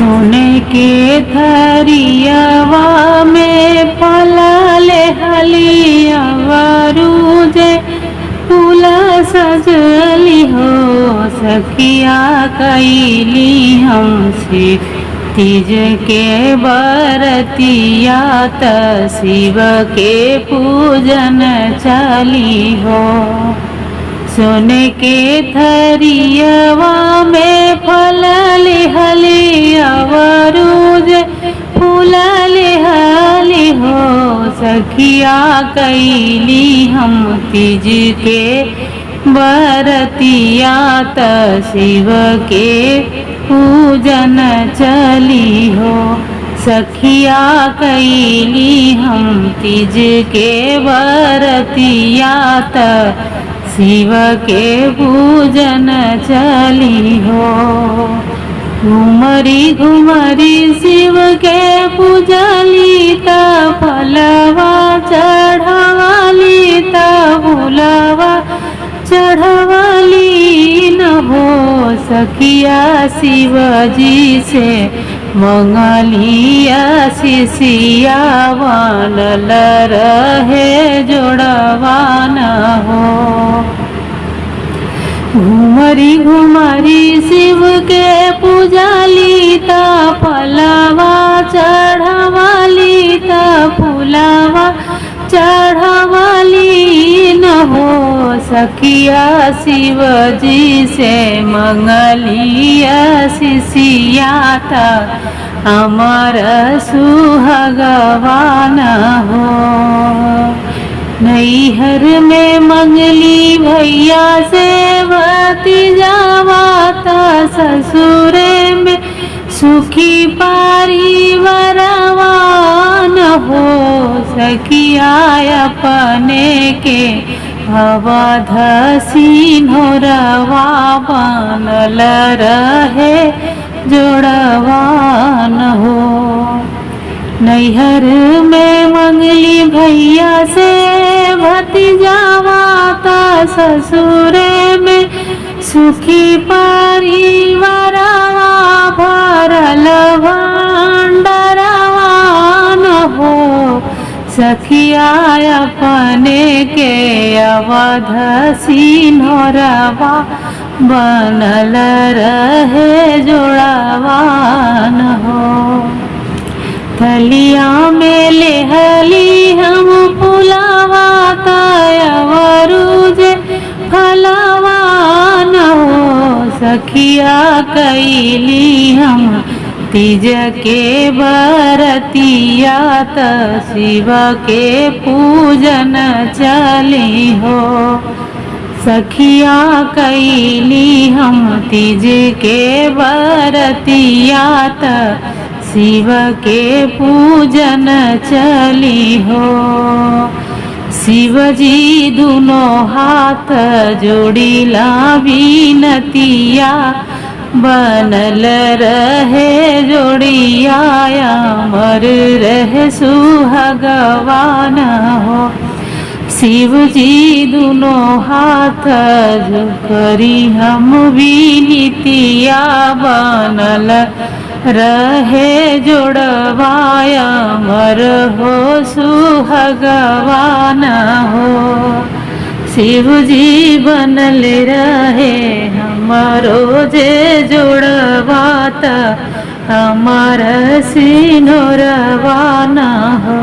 सोने के थरियावा में पलाले हलियावा रूजे फूला सजली हो सखिया कैली हमसे तीज के बरतिया त शिव के पूजन चली हो। सोने के थरियावा में फलले हलियावा रूजे फूलले हली हो सखिया कैली हम तीज के बरतिया त शिव के पूजन चली हो। सखिया कैली हम तीज के बरतिया त शिव के पूजन चली हो। घुमरी घुमरी शिव के पूजली त फलवा चढ़वाली त फूलवा चढ़वाली न हो सखिया शिवजी से मंगलिया शिशिया बनल रहे जोड़वा न हो। घुमरी घुमरी शिव के पूजली त फलवा चढ़वाली त फूलवा चढ़वाली न हो सखिया शिवजी से मंगलिया शिशिया त अमर सुहागवान हो। नैहर में मंगली भैया से भतीजावा त ससुरे में सुखी परिवारवा न हो सखिया अपने के अवध सिंहरवा बनल रहे जोड़वा न हो। नैहर में मंगली भैया से भतीजावा त ससुरे में सुखी परिवारवा भरल भंडरवा न हो सखिया अपने के अवध सिंहरवा बनल रहे जोड़वा न हो। थलिया में लेहली हम फुलावा तयवरूजे फलवा न हो सखिया कैली हम तीज के बरतिया त शिव के पूजन चली हो। सखिया कैली हम तीज के बरतिया त शिव के पूजन चली हो। शिवजी दोनों हाथ जोड़िला विनतिया बनल रहे जोड़िया अमर रहे सुहागवान हो। शिवजी दोनों हाथ करी हम विनतिया बनल रहे जोड़वाया अमर हो सुहागवान हो। शिवजी बनल रहे हमारो जे जोड़वा त अमर सिंहरवा न हो।